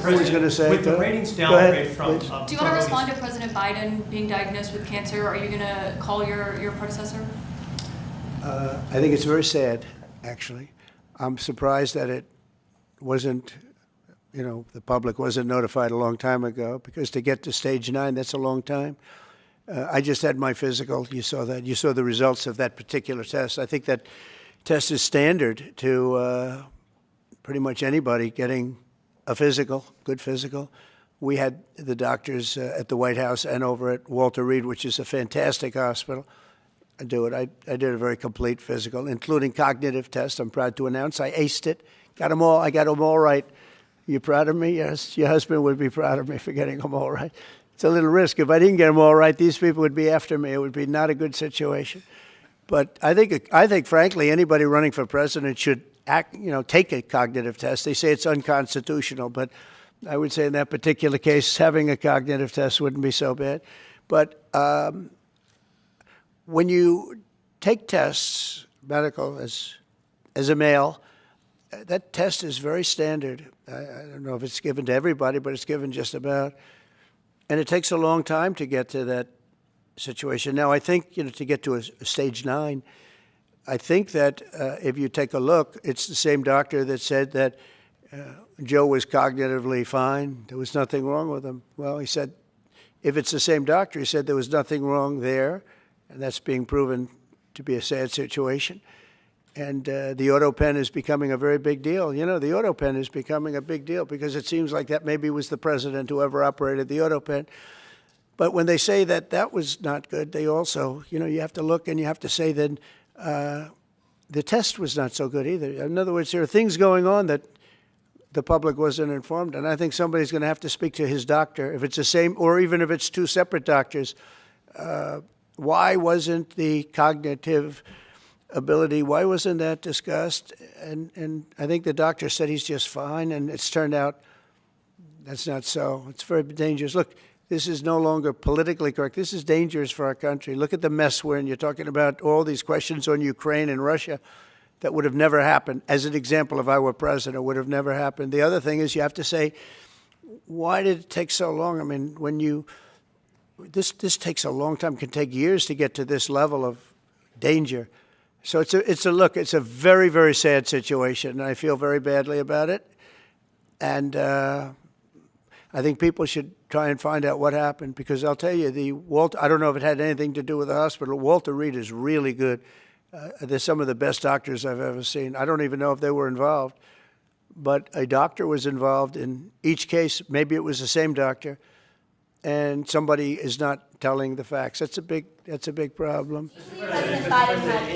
Who was going to say? With the ratings downgrade from... Do you want to respond to President Biden being diagnosed with cancer? Are you going to call your predecessor? I think it's very sad, actually. I'm surprised that it wasn't, the public wasn't notified a long time ago, because to get to stage 9, that's a long time. I just had my physical. You saw that. You saw the results of that particular test. I think that test is standard to pretty much anybody getting a physical, good physical. We had the doctors at the White House and over at Walter Reed, which is a fantastic hospital, do it. I did a very complete physical, including cognitive tests. I'm proud to announce I aced it. Got them all. I got them all right. You proud of me? Yes. Your husband would be proud of me for getting them all right. It's a little risk. If I didn't get them all right, these people would be after me. It would be not a good situation. But I think, frankly, anybody running for president should take a cognitive test. They say it's unconstitutional, but I would say in that particular case, having a cognitive test wouldn't be so bad. But when you take tests, medical, as a male, that test is very standard. I don't know if it's given to everybody, but it's given just about. And it takes a long time to get to that situation. Now, I think, to get to a stage 9, I think that if you take a look, it's the same doctor that said that Joe was cognitively fine. There was nothing wrong with him. Well, he said, if it's the same doctor, he said there was nothing wrong there, and that's being proven to be a sad situation. And the autopen is becoming a very big deal. The autopen is becoming a big deal because it seems like that maybe was the president who ever operated the autopen. But when they say that that was not good, they also, you have to look and you have to say then the test was not so good either. In other words, there are things going on that the public wasn't informed. And I think somebody's going to have to speak to his doctor. If it's the same, or even if it's 2 separate doctors, why wasn't the cognitive ability, why wasn't that discussed? And I think the doctor said he's just fine, and it's turned out that's not so. It's very dangerous. Look, this is no longer politically correct. This is dangerous for our country. Look at the mess we're in. You're talking about all these questions on Ukraine and Russia that would have never happened. As an example, if I were president, would have never happened. The other thing is you have to say, why did it take so long? I mean, this takes a long time. It can take years to get to this level of danger. So it's a very, very sad situation, and I feel very badly about it. And I think people should try and find out what happened, because I'll tell you, I don't know if it had anything to do with the hospital. Walter Reed is really good. They're some of the best doctors I've ever seen. I don't even know if they were involved, but a doctor was involved in each case. Maybe it was the same doctor, and somebody is not telling the facts. That's a big problem. President Biden had